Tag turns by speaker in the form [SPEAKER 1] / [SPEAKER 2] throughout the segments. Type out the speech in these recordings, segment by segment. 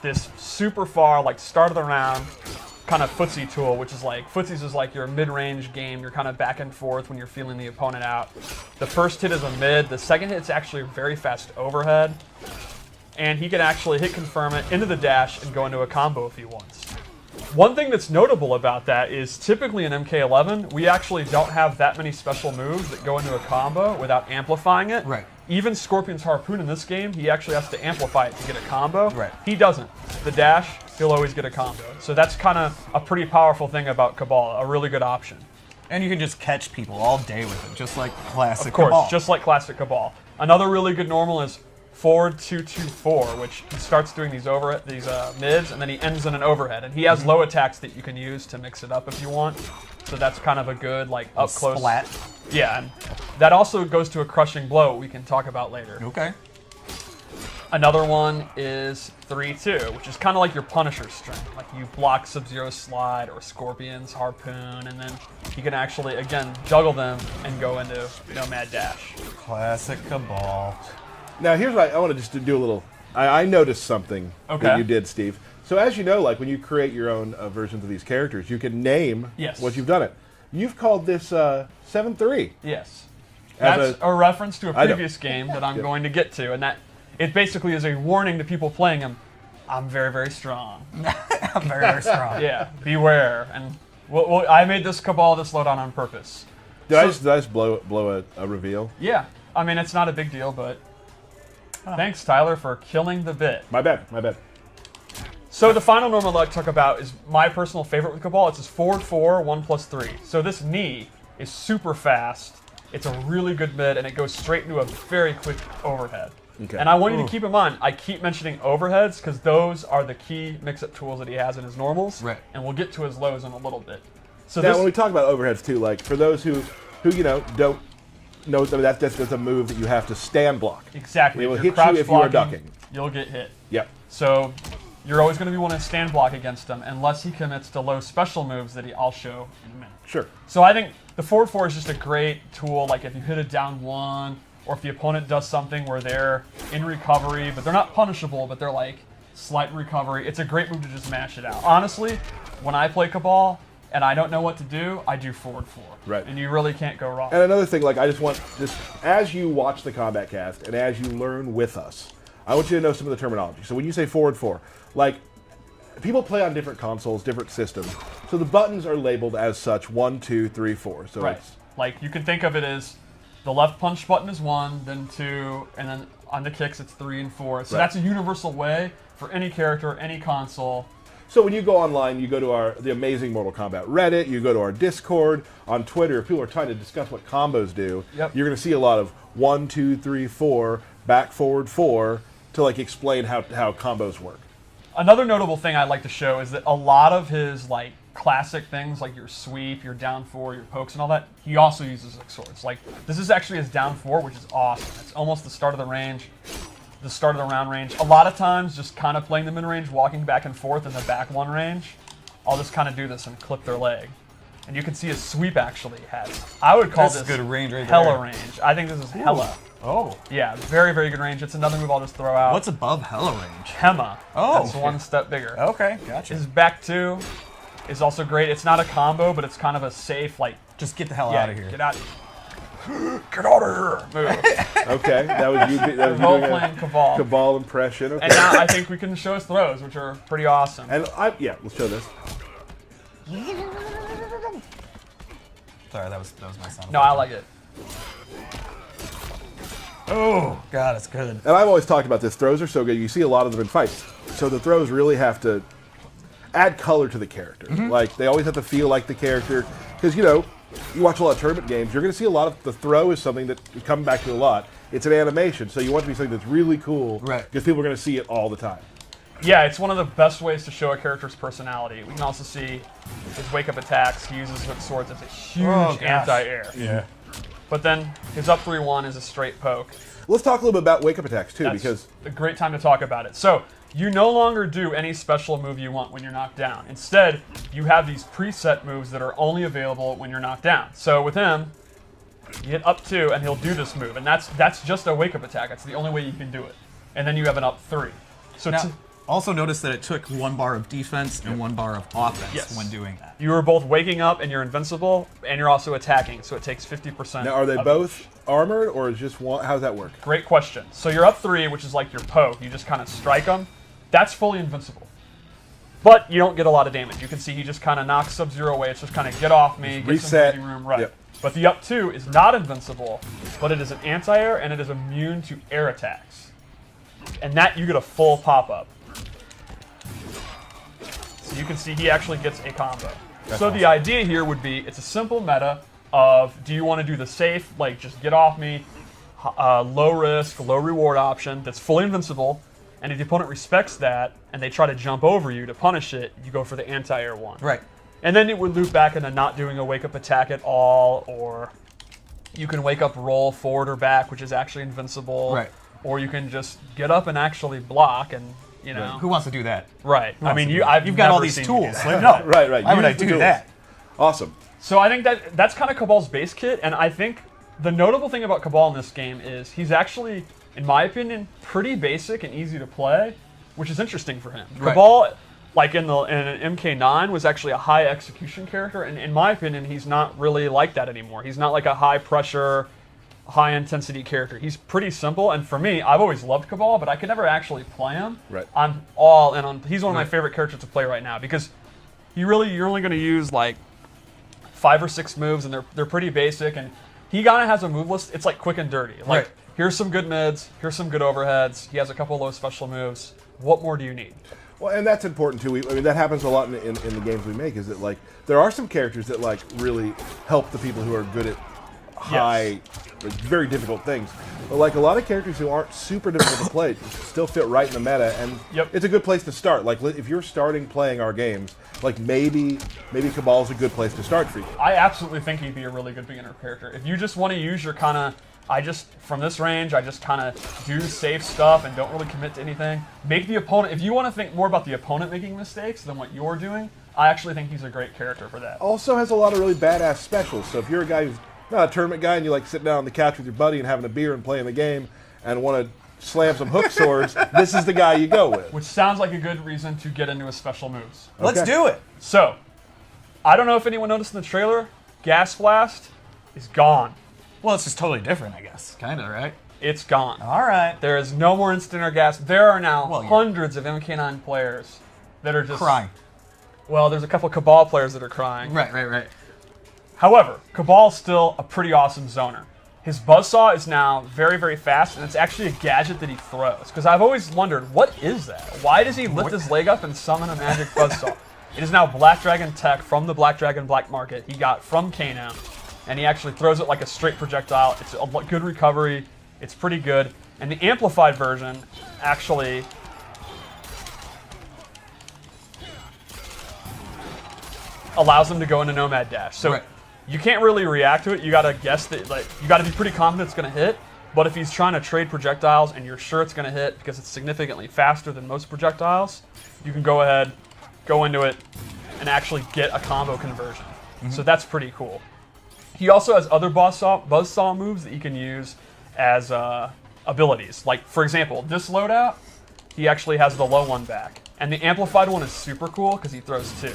[SPEAKER 1] this super far, like start of the round kind of footsie tool, which is like, footsies is like your mid-range game. You're kind of back and forth when you're feeling the opponent out. The first hit is a mid. The second hit's actually a very fast overhead. And he can actually hit confirm it into the dash and go into a combo if he wants. One thing that's notable about that is typically in MK11, we actually don't have that many special moves that go into a combo without amplifying it.
[SPEAKER 2] Right.
[SPEAKER 1] Even Scorpion's Harpoon in this game, he actually has to amplify it to get a combo.
[SPEAKER 2] Right.
[SPEAKER 1] He doesn't. The dash, he'll always get a combo. So that's kind of a pretty powerful thing about Kebal, a really good option.
[SPEAKER 2] And you can just catch people all day with it, just like classic
[SPEAKER 1] Of course,
[SPEAKER 2] Kebal.
[SPEAKER 1] just like classic Kebal. Another really good normal is forward 2-2-4, which he starts doing these mids, and then he ends in an overhead. And he has low attacks that you can use to mix it up if you want. So that's kind of a good, like, up close.
[SPEAKER 2] Splat.
[SPEAKER 1] Yeah, and that also goes to a crushing blow we can talk about later.
[SPEAKER 2] Okay.
[SPEAKER 1] Another one is 3-2, which is kind of like your Punisher string. Like you block Sub-Zero's slide or Scorpion's Harpoon, and then you can actually, again, juggle them and go into Nomad Dash.
[SPEAKER 2] Classic Kebal.
[SPEAKER 3] Now, here's what I want to just do a little. I noticed something that you did, Steve. So, as you know, like when you create your own versions of these characters, you can name what you've done it. You've called this 7-3.
[SPEAKER 1] Yes. That's a reference to a previous game that I'm
[SPEAKER 3] Yeah.
[SPEAKER 1] going to get to, and that it basically is a warning to people playing him. I'm very, very strong.
[SPEAKER 2] I'm very, very strong.
[SPEAKER 1] Yeah, beware. And I made this Kebal this loadout on purpose.
[SPEAKER 3] Did I just blow a reveal?
[SPEAKER 1] Yeah. I mean, it's not a big deal, but thanks, Tyler, for killing the bit.
[SPEAKER 3] My bad. My bad.
[SPEAKER 1] So the final normal I'd like to talk about is my personal favorite with Kebal. It's his forward 4, 1+3. So this knee is super fast. It's a really good mid, and it goes straight into a very quick overhead.
[SPEAKER 3] Okay.
[SPEAKER 1] And I want you to keep in mind, I keep mentioning overheads because those are the key mix-up tools that he has in his normals.
[SPEAKER 2] Right.
[SPEAKER 1] And we'll get to his lows in a little bit. So
[SPEAKER 3] Now, when we talk about overheads too, like for those who don't know that's a move that you have to stand block.
[SPEAKER 1] exactly.
[SPEAKER 3] It will
[SPEAKER 1] If
[SPEAKER 3] hit
[SPEAKER 1] you're
[SPEAKER 3] you
[SPEAKER 1] crouch
[SPEAKER 3] if you are
[SPEAKER 1] blocking,
[SPEAKER 3] ducking.
[SPEAKER 1] You'll get hit.
[SPEAKER 3] Yep.
[SPEAKER 1] So you're always going to be wanting to stand block against him unless he commits to low special moves that I'll show in a minute.
[SPEAKER 3] Sure.
[SPEAKER 1] So I think the forward 4 is just a great tool. Like if you hit a down 1, or if the opponent does something where they're in recovery, but they're not punishable, but they're like slight recovery, it's a great move to just mash it out. Honestly, when I play Kebal and I don't know what to do, I do forward 4.
[SPEAKER 3] Right.
[SPEAKER 1] And you really can't go wrong.
[SPEAKER 3] And another thing, like I just want this, as you watch the Combat Cast and as you learn with us, I want you to know some of the terminology. So when you say forward 4, like people play on different consoles, different systems, so the buttons are labeled as such 1, 2, 3, 4. So
[SPEAKER 1] Right.
[SPEAKER 3] it's
[SPEAKER 1] Like you can think of it as the left punch button is 1, then 2, and then on the kicks it's 3 and 4. So
[SPEAKER 3] Right.
[SPEAKER 1] that's a universal way for any character, any console.
[SPEAKER 3] So when you go online, you go to the Amazing Mortal Kombat Reddit, you go to our Discord, on Twitter, if people are trying to discuss what combos do,
[SPEAKER 1] Yep.
[SPEAKER 3] you're going to see a lot of 1, 2, 3, 4, back, forward, 4, to like explain how combos work.
[SPEAKER 1] Another notable thing I'd like to show is that a lot of his like classic things, like your sweep, your down 4, your pokes, and all that, he also uses like swords. Like this is actually his down 4, which is awesome. It's almost the start of the range, the start of the round range. A lot of times, just kind of playing the mid range, walking back and forth in the back 1 range, I'll just kind of do this and clip their leg. And you can see his sweep actually has. I would call
[SPEAKER 2] This is
[SPEAKER 1] this
[SPEAKER 2] good range right
[SPEAKER 1] hella
[SPEAKER 2] there.
[SPEAKER 1] range. I think this is hella.
[SPEAKER 2] Oh.
[SPEAKER 1] Yeah, very, very good range. It's another move I'll just throw out.
[SPEAKER 2] What's above Hella range?
[SPEAKER 1] Hema?
[SPEAKER 2] Oh,
[SPEAKER 1] That's
[SPEAKER 2] okay.
[SPEAKER 1] one step bigger.
[SPEAKER 2] Okay, gotcha.
[SPEAKER 1] His back 2 is also great. It's not a combo, but it's kind of a safe, like,
[SPEAKER 2] Just get the hell
[SPEAKER 1] yeah,
[SPEAKER 2] out of here.
[SPEAKER 1] get out of here. Get out of here. Move.
[SPEAKER 3] Okay, that was you doing
[SPEAKER 1] Role-playing Kebal.
[SPEAKER 3] Kebal impression. Okay.
[SPEAKER 1] And now I think we can show his throws, which are pretty awesome.
[SPEAKER 3] And let's show this.
[SPEAKER 2] Sorry, that was my sound.
[SPEAKER 1] No, I like it.
[SPEAKER 2] Oh, God, it's good.
[SPEAKER 3] And I've always talked about this. Throws are so good. You see a lot of them in fights. So the throws really have to add color to the character. Like, they always have to feel like the character. Because, you watch a lot of tournament games, you're going to see a lot of the throw is something that is coming back to a lot. It's an animation, so you want it to be something that's really cool.
[SPEAKER 2] Right.
[SPEAKER 3] Because people are going to see it all the time.
[SPEAKER 1] Yeah, it's one of the best ways to show a character's personality. We can also see his wake-up attacks. He uses hook swords as a huge anti-air.
[SPEAKER 2] Yeah.
[SPEAKER 1] But then his up 3-1 is a straight poke.
[SPEAKER 3] Let's talk a little bit about wake-up attacks, too,
[SPEAKER 1] That's
[SPEAKER 3] because
[SPEAKER 1] a great time to talk about it. So, you no longer do any special move you want when you're knocked down. Instead, you have these preset moves that are only available when you're knocked down. So with him, you hit up 2 and he'll do this move. And that's just a wake-up attack. That's the only way you can do it. And then you have an up 3. So
[SPEAKER 2] Now, Also notice that it took 1 bar of defense and 1 bar of offense when doing that.
[SPEAKER 1] You are both waking up and you're invincible, and you're also attacking, so it takes 50%.
[SPEAKER 3] Now, are they both armored, or is just one? How does that work?
[SPEAKER 1] Great question. So you're up 3, which is like your poke. You just kind of strike them. That's fully invincible. But you don't get a lot of damage. You can see he just kind of knocks Sub-Zero away. It's just kind of get off me, get some breathing room. Right.
[SPEAKER 3] Yep.
[SPEAKER 1] But the up 2 is not invincible, but it is an anti-air, and it is immune to air attacks. And that you get a full pop-up. So you can see he actually gets a combo. So the idea here would be, it's a simple meta of, do you want to do the safe, like just get off me, low risk, low reward option that's fully invincible, and if the opponent respects that and they try to jump over you to punish it, you go for the anti-air one.
[SPEAKER 2] Right.
[SPEAKER 1] And then it would loop back into not doing a wake up attack at all, or you can wake up roll forward or back, which is actually invincible.
[SPEAKER 2] Right.
[SPEAKER 1] Or you can just get up and actually block, and you know.
[SPEAKER 2] Who wants to do that?
[SPEAKER 1] Right. I mean, you've
[SPEAKER 2] got all
[SPEAKER 1] never
[SPEAKER 2] these
[SPEAKER 1] seen
[SPEAKER 2] tools.
[SPEAKER 1] me do that.
[SPEAKER 2] Like, no.
[SPEAKER 3] Right.
[SPEAKER 2] Why would I
[SPEAKER 3] Use the
[SPEAKER 2] do
[SPEAKER 3] tools.
[SPEAKER 2] that?
[SPEAKER 3] Awesome.
[SPEAKER 1] So I think that's kind of Kebal's base kit, and I think the notable thing about Kebal in this game is he's actually, in my opinion, pretty basic and easy to play, which is interesting for him.
[SPEAKER 2] Right.
[SPEAKER 1] Kebal, like in MK9, was actually a high execution character, and in my opinion, he's not really like that anymore. He's not like a high pressure, high intensity character. He's pretty simple, and for me, I've always loved Kebal, but I could never actually play him.
[SPEAKER 3] Right.
[SPEAKER 1] I'm all in on. He's one of my favorite characters to play right now because you're only going to use like 5 or 6 moves, and they're pretty basic. And he kind of has a move list. It's like quick and dirty. Like
[SPEAKER 2] Right.
[SPEAKER 1] here's some good mids, here's some good overheads. He has a couple low special moves. What more do you need?
[SPEAKER 3] Well, and that's important too. I mean, that happens a lot in the games we make. Is that like there are some characters that like really help the people who are good at high, like, very difficult things. But like a lot of characters who aren't super difficult to play still fit right in the meta, and it's a good place to start. Like if you're starting playing our games, like maybe Kebal's a good place to start for you.
[SPEAKER 1] I absolutely think he'd be a really good beginner character. If you just want to use your kind of, from this range, I just kind of do safe stuff and don't really commit to anything. Make the opponent, if you want to think more about the opponent making mistakes than what you're doing, I actually think he's a great character for that.
[SPEAKER 3] Also has a lot of really badass specials. So if you're a guy who's not a tournament guy and you like sitting down on the couch with your buddy and having a beer and playing the game and want to slam some hook swords, this is the guy you go with.
[SPEAKER 1] Which sounds like a good reason to get into his special moves.
[SPEAKER 2] Let's do it.
[SPEAKER 1] So, I don't know if anyone noticed in the trailer, Gas Blast is gone.
[SPEAKER 2] Well, it's just totally different, I guess. Kind of, right?
[SPEAKER 1] It's gone.
[SPEAKER 2] All right.
[SPEAKER 1] There is no more instant or gas. There are now
[SPEAKER 2] Well, yeah.
[SPEAKER 1] hundreds of MK9 players that are just
[SPEAKER 2] Crying.
[SPEAKER 1] Well, there's a couple Kebal players that are crying.
[SPEAKER 2] Right.
[SPEAKER 1] However, Kebal's still a pretty awesome zoner. His buzzsaw is now very, very fast, and it's actually a gadget that he throws. Because I've always wondered, what is that? Why does he lift his leg up and summon a magic buzzsaw? It is now Black Dragon tech from the Black Dragon Black Market he got from Kano, and he actually throws it like a straight projectile. It's a good recovery. It's pretty good. And the amplified version actually allows him to go into Nomad Dash. So you can't really react to it. You gotta guess that, like, you gotta be pretty confident it's gonna hit. But if he's trying to trade projectiles and you're sure it's gonna hit because it's significantly faster than most projectiles, you can go ahead, go into it, and actually get a combo conversion. So that's pretty cool. He also has other buzzsaw moves that you can use as abilities. Like, for example, this loadout, he actually has the low one back. And the amplified one is super cool because he throws 2.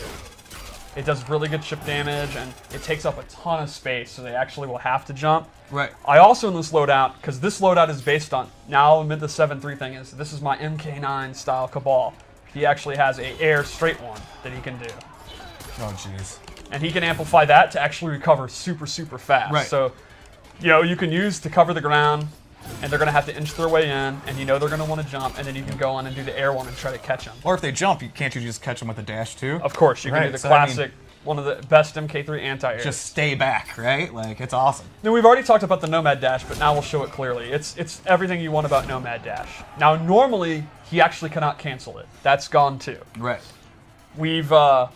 [SPEAKER 1] It does really good chip damage, and it takes up a ton of space, so they actually will have to jump.
[SPEAKER 2] Right.
[SPEAKER 1] I also, in this loadout, because this loadout is based on, now I'll admit the 7-3 thing is, this is my MK9 style Kebal. He actually has a air straight one that he can do.
[SPEAKER 2] Oh, jeez.
[SPEAKER 1] And he can amplify that to actually recover super, super fast.
[SPEAKER 2] Right.
[SPEAKER 1] So, you can use to cover the ground, and they're going to have to inch their way in, and they're going to want to jump, and then you can go on and do the air one and try to catch them.
[SPEAKER 2] Or if they jump, can't you just catch them with a dash too?
[SPEAKER 1] Of course, you can do the classic, one of the best MK3 anti-airs.
[SPEAKER 2] Just stay back, right? Like, it's awesome.
[SPEAKER 1] Now, we've already talked about the Nomad Dash, but now we'll show it clearly. It's everything you want about Nomad Dash. Now, normally, he actually cannot cancel it. That's gone too.
[SPEAKER 2] Right.
[SPEAKER 1] We've, like,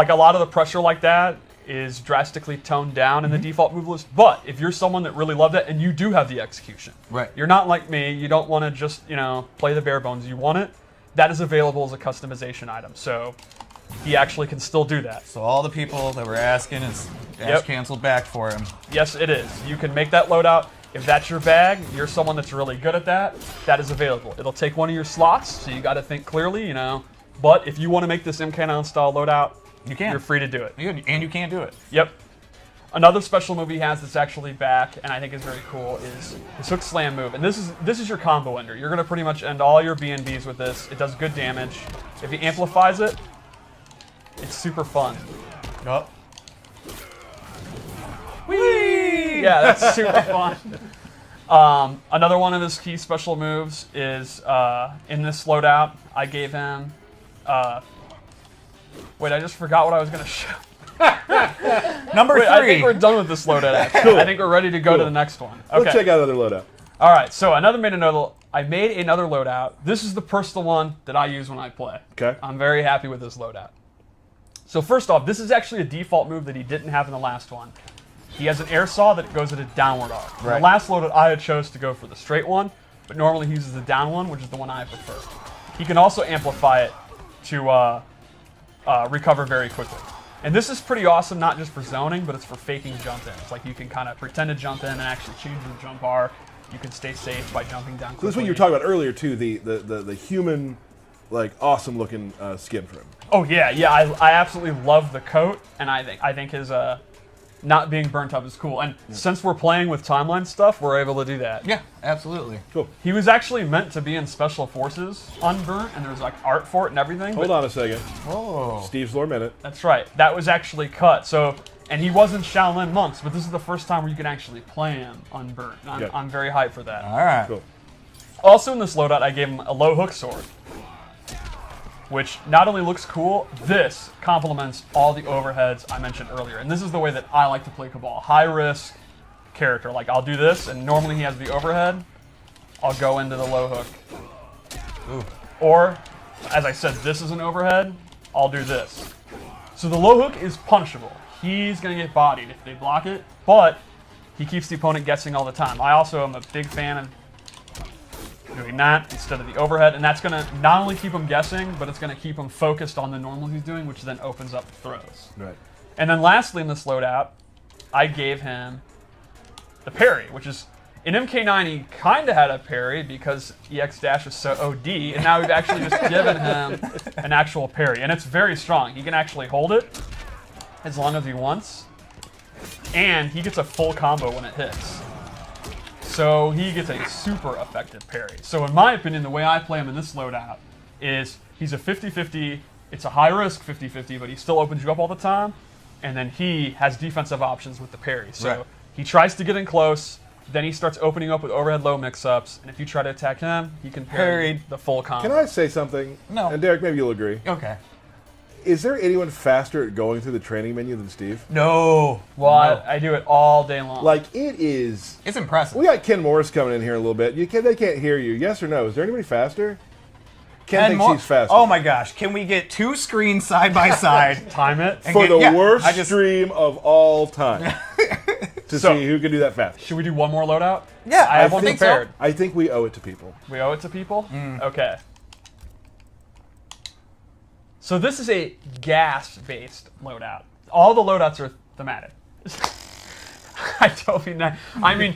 [SPEAKER 1] a lot of the pressure like that is drastically toned down in the default move list, but if you're someone that really loved it and you do have the execution,
[SPEAKER 2] right?
[SPEAKER 1] You're not like me, you don't want to just, play the bare bones, you want it, that is available as a customization item, so he actually can still do that.
[SPEAKER 2] So all the people that were asking is dash canceled back for him.
[SPEAKER 1] Yes, it is. You can make that loadout. If that's your bag, you're someone that's really good at that, that is available. It'll take one of your slots, so you got to think clearly, you know. But if you want to make this MK9 style loadout,
[SPEAKER 2] You can.
[SPEAKER 1] you're free to do it.
[SPEAKER 2] And you can't do it.
[SPEAKER 1] Yep. Another special move he has that's actually back, and I think is very cool, is his hook slam move. And this is your combo ender. You're going to pretty much end all your B&Bs with this. It does good damage. If he amplifies it, it's super fun.
[SPEAKER 2] Oh.
[SPEAKER 1] Whee! Yeah, that's super fun. Another one of his key special moves is in this loadout, I gave him... wait, I just forgot what I was going to show.
[SPEAKER 2] Number 3.
[SPEAKER 1] I think we're done with this loadout, actually.
[SPEAKER 3] Cool.
[SPEAKER 1] I think we're ready to go to the next one. Okay.
[SPEAKER 3] Let's check out another loadout.
[SPEAKER 1] All right, so I made another loadout. This is the personal one that I use when I play.
[SPEAKER 3] Okay.
[SPEAKER 1] I'm very happy with this loadout. So first off, this is actually a default move that he didn't have in the last one. He has an air saw that goes at a downward arc. In the last loadout, I had chose to go for the straight one, but normally he uses the down one, which is the one I prefer. He can also amplify it to recover very quickly. And this is pretty awesome, not just for zoning, but it's for faking jump ins. Like you can kind of pretend to jump in and actually change the jump bar. You can stay safe by jumping down quickly.
[SPEAKER 3] So this is what you were talking about earlier too, the human, like awesome looking skin for him.
[SPEAKER 1] Oh yeah, I absolutely love the coat, and I think his not being burnt up is cool. And since we're playing with timeline stuff, we're able to do that.
[SPEAKER 2] Yeah, absolutely.
[SPEAKER 3] Cool.
[SPEAKER 1] He was actually meant to be in Special Forces Unburnt, and there was like art for it and everything.
[SPEAKER 3] Hold on a second.
[SPEAKER 2] Oh.
[SPEAKER 3] Steve's lore minute.
[SPEAKER 1] That's right. That was actually cut. So, and he was in Shaolin Monks, but this is the first time where you can actually play him Unburnt. And I'm very hyped for that.
[SPEAKER 2] All right.
[SPEAKER 3] Cool.
[SPEAKER 1] Also in this loadout, I gave him a low hook sword, which not only looks cool, this complements all the overheads I mentioned earlier. And this is the way that I like to play Kebal. High risk character. Like I'll do this, and normally he has the overhead. I'll go into the low hook.
[SPEAKER 2] Ooh.
[SPEAKER 1] Or, as I said, this is an overhead. I'll do this. So the low hook is punishable. He's going to get bodied if they block it, but he keeps the opponent guessing all the time. I also am a big fan of doing that instead of the overhead, and that's going to not only keep him guessing, but it's going to keep him focused on the normal he's doing, which then opens up throws.
[SPEAKER 3] Right.
[SPEAKER 1] And then lastly in this loadout, I gave him the parry, which is, in MK9 he kind of had a parry because EX dash is so OD, and now we've actually just given him an actual parry, and it's very strong. He can actually hold it as long as he wants, and he gets a full combo when it hits. So he gets a super effective parry. So in my opinion, the way I play him in this loadout is he's a 50-50, it's a high risk 50-50, but he still opens you up all the time, and then he has defensive options with the parry. So he tries to get in close, then he starts opening up with overhead low mix-ups, and if you try to attack him, he can parry the full combo.
[SPEAKER 3] Can I say something?
[SPEAKER 2] No.
[SPEAKER 3] And Derek, maybe you'll agree.
[SPEAKER 2] Okay.
[SPEAKER 3] Is there anyone faster at going through the training menu than Steve?
[SPEAKER 2] No.
[SPEAKER 1] Well, I do it all day long.
[SPEAKER 3] Like, it is...
[SPEAKER 2] It's impressive.
[SPEAKER 3] We got Ken Morris coming in here in a little bit. They can't hear you. Yes or no? Is there anybody faster? Ken thinks he's faster.
[SPEAKER 2] Oh my gosh. Can we get 2 screens side by side?
[SPEAKER 1] Time it.
[SPEAKER 3] For the worst stream of all time. To see who can do that fast.
[SPEAKER 1] Should we do one more loadout?
[SPEAKER 2] Yeah,
[SPEAKER 1] I have one prepared.
[SPEAKER 3] I think we owe it to people.
[SPEAKER 1] We owe it to people? Okay. So this is a gas-based loadout. All the loadouts are thematic. I don't mean that. I mean...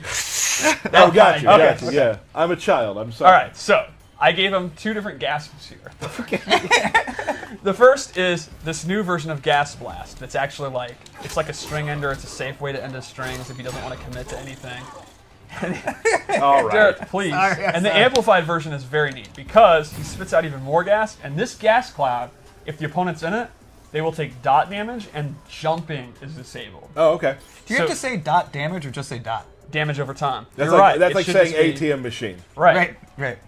[SPEAKER 3] Oh, gotcha, gotcha, yeah. I'm a child, I'm sorry.
[SPEAKER 1] All right, so I gave him 2 different gases here. The first is this new version of Gas Blast. That's actually like, it's like a string ender. It's a safe way to end his strings if he doesn't want to commit to anything.
[SPEAKER 3] All right.
[SPEAKER 1] Derek, please. And the amplified version is very neat because he spits out even more gas, and this gas cloud, if the opponent's in it, they will take dot damage, and jumping is disabled.
[SPEAKER 3] Oh, okay.
[SPEAKER 2] Do you have to say dot damage or just say dot?
[SPEAKER 1] Damage over time.
[SPEAKER 3] That's
[SPEAKER 1] You're right.
[SPEAKER 3] That's like saying ATM machine.
[SPEAKER 1] Right.
[SPEAKER 2] Right.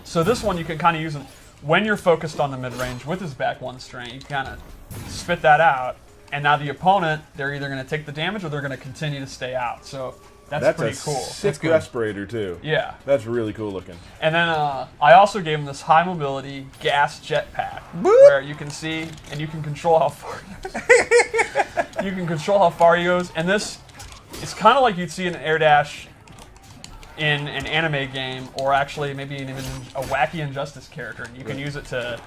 [SPEAKER 1] So this one you can kind of use when you're focused on the mid-range with his back one string. You kind of spit that out, and now the opponent, they're either going to take the damage or they're going to continue to stay out. So that's pretty cool.
[SPEAKER 3] Sick respirator too.
[SPEAKER 1] Yeah.
[SPEAKER 3] That's really cool looking.
[SPEAKER 1] And then I also gave him this high mobility gas jetpack where you can see and you can control how far you can control how far he goes. And this is kind of like you'd see an air dash in an anime game, or actually maybe even a wacky Injustice character. And you can use it to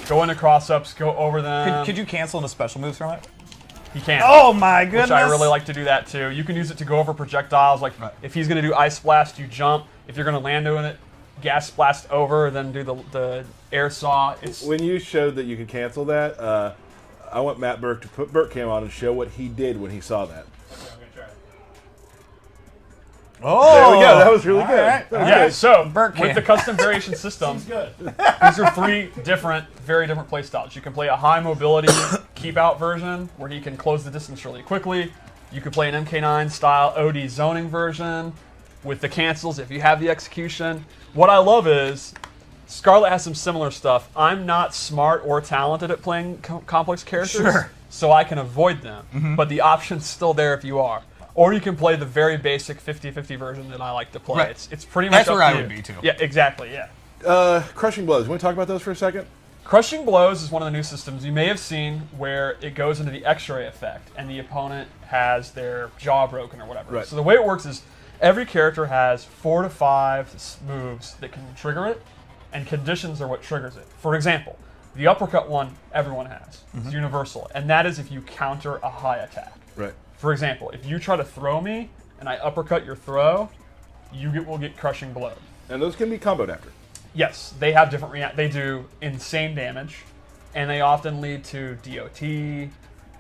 [SPEAKER 1] go into cross-ups, go over them.
[SPEAKER 2] Could you cancel into special moves from it?
[SPEAKER 1] He can.
[SPEAKER 2] Oh my goodness!
[SPEAKER 1] Which I really like to do that too. You can use it to go over projectiles. Like if he's going to do Ice Blast, you jump. If you're going to land doing it, Gas Blast over, then do the Air Saw.
[SPEAKER 3] When you showed that you could cancel that, I want Matt Burke to put Burke Cam on and show what he did when he saw that.
[SPEAKER 2] Oh,
[SPEAKER 3] there we go. That was really good.
[SPEAKER 2] Right.
[SPEAKER 3] That was
[SPEAKER 1] Yeah,
[SPEAKER 3] good.
[SPEAKER 1] so
[SPEAKER 2] Burke
[SPEAKER 1] with
[SPEAKER 2] Cam.
[SPEAKER 1] the custom variation system, these are 3 different, very different play styles. You can play a high mobility keep out version where he can close the distance really quickly. You could play an MK9 style OD zoning version with the cancels if you have the execution. What I love is Scarlet has some similar stuff. I'm not smart or talented at playing complex characters, so I can avoid them. But the option's still there if you are. Or you can play the very basic 50-50 version that I like to play.
[SPEAKER 2] Right.
[SPEAKER 1] It's pretty much
[SPEAKER 2] That's
[SPEAKER 1] up
[SPEAKER 2] where
[SPEAKER 1] to
[SPEAKER 2] I
[SPEAKER 1] you.
[SPEAKER 2] would be too.
[SPEAKER 1] Yeah, exactly, yeah.
[SPEAKER 3] Crushing Blows. You want to talk about those for a second?
[SPEAKER 1] Crushing Blows is one of the new systems you may have seen where it goes into the X-ray effect and the opponent has their jaw broken or whatever.
[SPEAKER 3] Right.
[SPEAKER 1] So the way it works is every character has 4 to 5 moves that can trigger it, and conditions are what triggers it. For example, the uppercut one everyone has. It's universal, and that is if you counter a high attack.
[SPEAKER 3] Right.
[SPEAKER 1] For example, if you try to throw me and I uppercut your throw, will get Crushing Blows.
[SPEAKER 3] And those can be comboed after.
[SPEAKER 1] Yes, they have different they do insane damage, and they often lead to DOT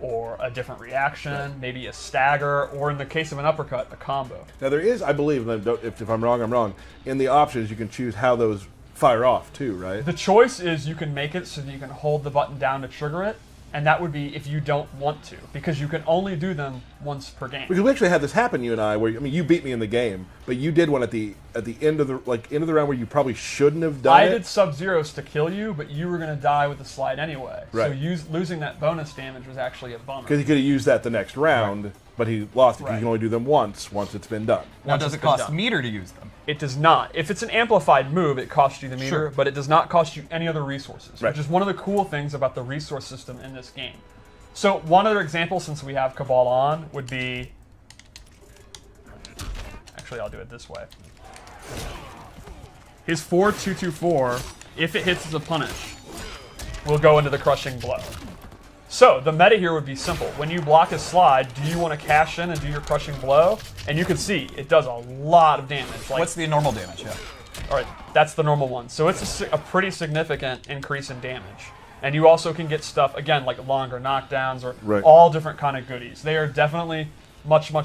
[SPEAKER 1] or a different reaction, maybe a stagger, or in the case of an uppercut, a combo.
[SPEAKER 3] Now there is, I believe, and if I'm wrong, I'm wrong. In the options, you can choose how those fire off too, right?
[SPEAKER 1] The choice is you can make it so that you can hold the button down to trigger it, and that would be if you don't want to, because you can only do them once per game.
[SPEAKER 3] Because we actually had this happen, you and I, where you beat me in the game, but you did one at the end of the round where you probably shouldn't have done it.
[SPEAKER 1] I did Sub-Zeros to kill you, but you were going to die with the slide anyway.
[SPEAKER 3] Right.
[SPEAKER 1] So losing that bonus damage was actually a bummer.
[SPEAKER 3] Because he could have used that the next round, but he lost it because you can only do them once it's been done.
[SPEAKER 2] Now, does it cost meter to use them?
[SPEAKER 1] It does not. If it's an amplified move, it costs you the meter,
[SPEAKER 2] Sure.
[SPEAKER 1] but it does not cost you any other resources,
[SPEAKER 3] Right.
[SPEAKER 1] which is one of the cool things about the resource system in this game. So one other example, since we have Kebal on, would be... Actually, I'll do it this way. His 4-2-2-4, if it hits as a punish, will go into the Crushing Blow. So the meta here would be simple. When you block a slide, do you want to cash in and do your Crushing Blow? And you can see, it does a lot of damage. Like,
[SPEAKER 2] What's the normal damage? Yeah.
[SPEAKER 1] all right, that's the normal one. So it's a pretty significant increase in damage. And you also can get stuff, again, like longer knockdowns or
[SPEAKER 3] Right.
[SPEAKER 1] all different kind of goodies. They are definitely much, much